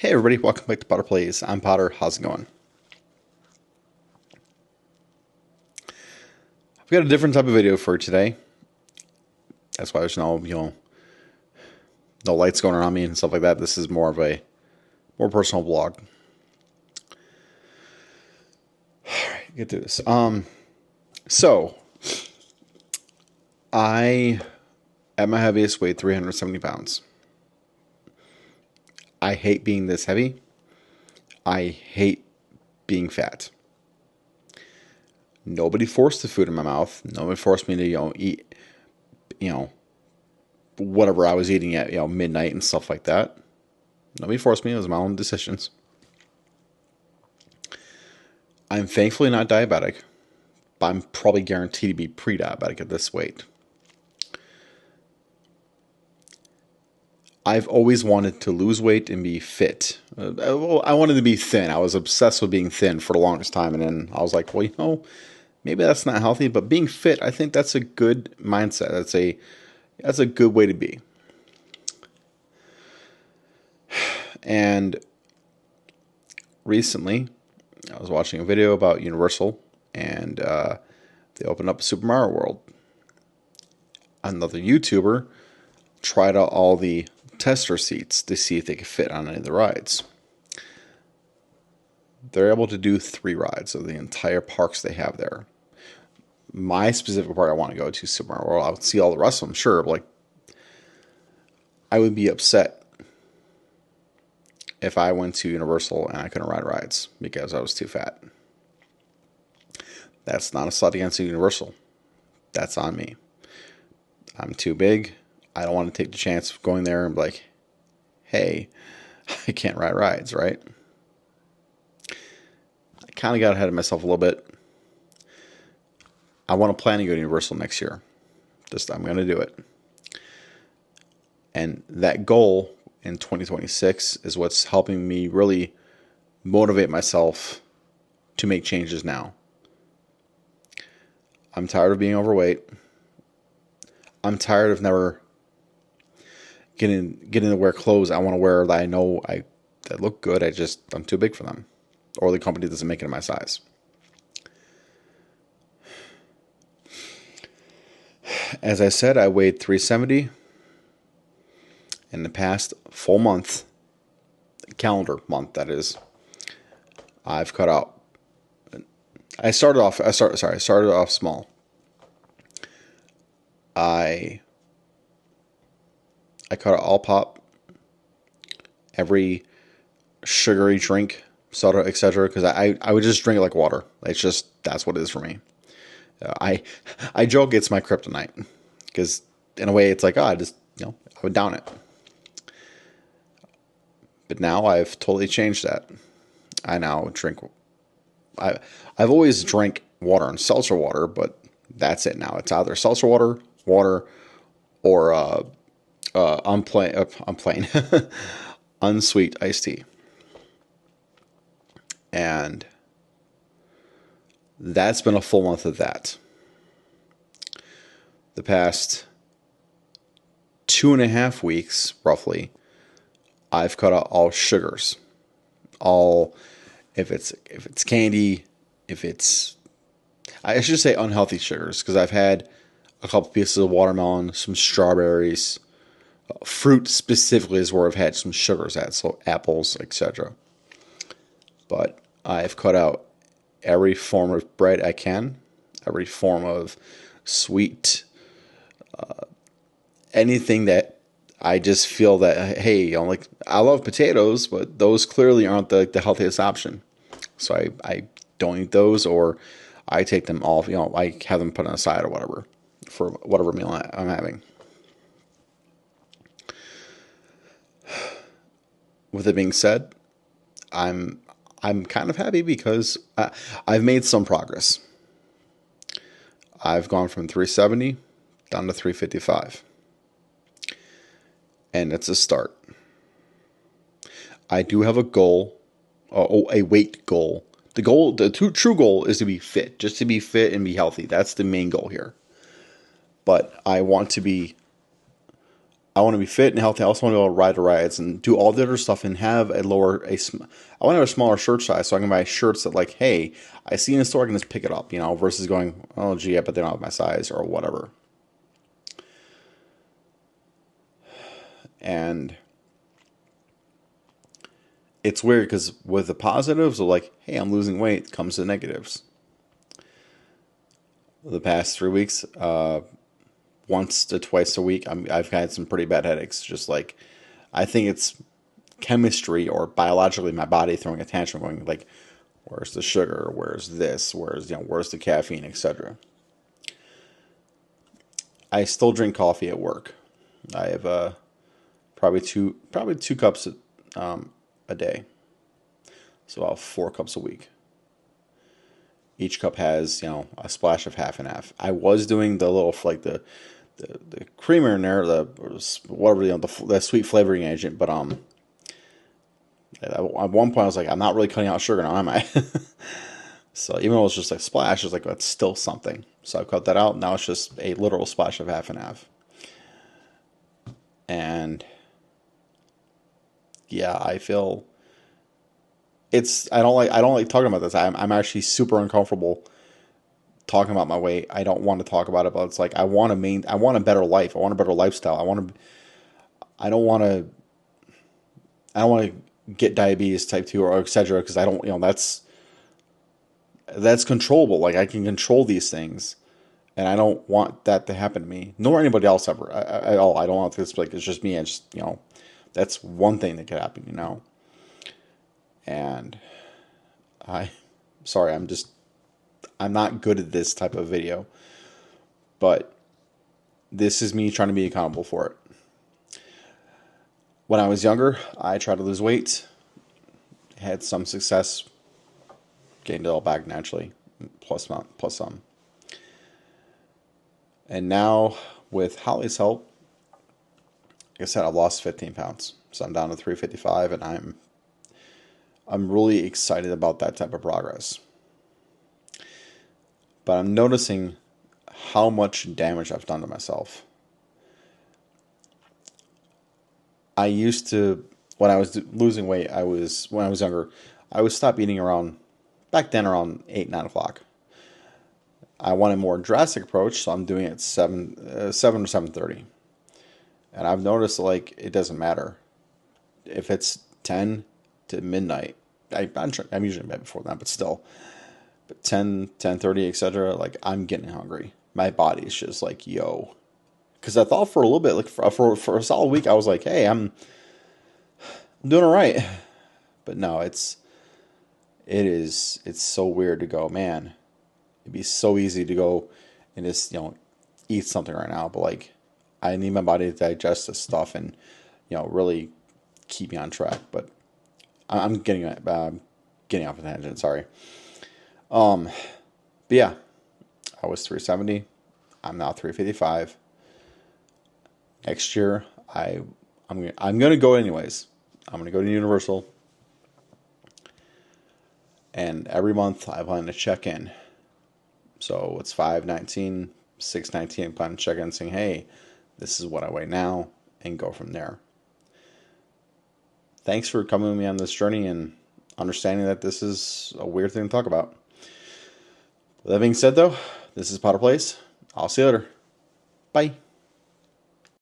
Hey everybody, welcome back to Potter Plays. I'm Potter. How's it going? I've got a different type of video for today. That's why there's no lights going around me and stuff like that. This is more of a more personal vlog. Alright, get through this. So I at my heaviest weighed 370 pounds. I hate being this heavy. I hate being fat. Nobody forced the food in my mouth. Nobody forced me to, eat, whatever I was eating at, midnight and stuff like that. Nobody forced me. It was my own decisions. I'm thankfully not diabetic, but I'm probably guaranteed to be pre-diabetic at this weight. I've always wanted to lose weight and be fit. I wanted to be thin. I was obsessed with being thin for the longest time, and then I was like, well, maybe that's not healthy, but being fit, I think that's a good mindset. That's a good way to be. And recently, I was watching a video about Universal, and they opened up a Super Mario World. Another YouTuber tried out all the tester seats to see if they could fit on any of the rides. They're able to do 3 rides of the entire parks they have there. My specific part I want to go to Super Mario World. I would see all the rest of them, sure. But like, I would be upset if I went to Universal and I couldn't ride rides because I was too fat. That's not a slight against Universal. That's on me. I'm too big. I don't want to take the chance of going there and be like, hey, I can't ride rides, right? I kind of got ahead of myself a little bit. I want to plan to go to Universal next year. I'm going to do it. And that goal in 2026 is what's helping me really motivate myself to make changes now. I'm tired of being overweight. I'm tired of never getting to wear clothes I want to wear that I know that look good. I'm too big for them, or the company doesn't make it in my size. As I said, I weighed 370 in the past full month, calendar month that is. I've cut out. I started off small. I cut out all pop, every sugary drink, soda, etc. Because I would just drink it like water. That's what it is for me. I joke it's my kryptonite because in a way it's like I would down it. But now I've totally changed that. I now drink. I've always drank water and seltzer water, but that's it now. It's either seltzer water, or unplain unsweet iced tea. And that's been a full month of that. The past 2.5 weeks, roughly, I've cut out all sugars. If it's candy, I should say unhealthy sugars, because I've had a couple pieces of watermelon, some strawberries, fruit specifically is where I've had some sugars at, so apples, etc. But I've cut out every form of bread I can, every form of sweet, anything that I just feel that, hey, I love potatoes, but those clearly aren't the healthiest option. So I don't eat those, or I take them off, I have them put on the side or whatever for whatever meal I'm having. With it being said, I'm kind of happy because I've made some progress. I've gone from 370 down to 355. And it's a start. I do have a goal, a weight goal. The true goal is to be fit, just to be fit and be healthy. That's the main goal here. But I want to be I want to be fit and healthy. I also want to be able to ride the rides and do all the other stuff and have a lower I want to have a smaller shirt size so I can buy shirts that like, hey, I see in the store, I can just pick it up, versus going, oh gee, but they don't have my size or whatever. And it's weird because with the positives of like, hey, I'm losing weight, comes the negatives. The past 3 weeks, once to twice a week, I've had some pretty bad headaches. Just like, I think it's chemistry or biologically my body throwing a tantrum, going like, where's the sugar? Where's this? Where's the caffeine, etc. I still drink coffee at work. I have probably two cups a day, so about 4 cups a week. Each cup has a splash of half and half. I was doing the little like the creamer in there, the whatever the sweet flavoring agent, but at one point I was like, I'm not really cutting out sugar now, am I? So even though it's just like splash, it's like that's still something. So I cut that out. Now it's just a literal splash of half and half. And yeah, I feel I don't like talking about this. I'm actually super uncomfortable talking about my weight. I don't want to talk about it, but it's like I want a better life. I want a better lifestyle. I don't want to I don't want to get diabetes type 2 or etc. because I don't, that's controllable. Like I can control these things, and I don't want that to happen to me, nor anybody else ever at all. I don't want this like it's just me. And just that's one thing that could happen. And I, sorry, I'm not good at this type of video, but this is me trying to be accountable for it. When I was younger, I tried to lose weight, had some success, gained it all back naturally, plus some. And now, with Holly's help, like I said, I've lost 15 pounds. So I'm down to 355, and I'm really excited about that type of progress. But I'm noticing how much damage I've done to myself. I used to, when I was losing weight, when I was younger, I would stop eating back then around 8, 9 o'clock. I want a more drastic approach, so I'm doing it 7 or 7:30. And I've noticed like it doesn't matter if it's 10 to midnight. I'm usually in bed before that, but still. But 10, 10:30, etc. Like I'm getting hungry. My body's just like, yo. Because I thought for a little bit, like for a solid week, I was like, hey, I'm doing all right. But no, it's so weird to go, man. It'd be so easy to go and just eat something right now, but like I need my body to digest this stuff and really keep me on track. But I'm getting off a tangent. Sorry. But yeah, I was 370. I'm now 355. Next year, I'm gonna go anyways. I'm gonna go to Universal, and every month I plan to check in. So it's 519, 619. I plan to check in, saying, "Hey, this is what I weigh now," and go from there. Thanks for coming with me on this journey and understanding that this is a weird thing to talk about. With that being said, though, this is Potter Place. I'll see you later. Bye.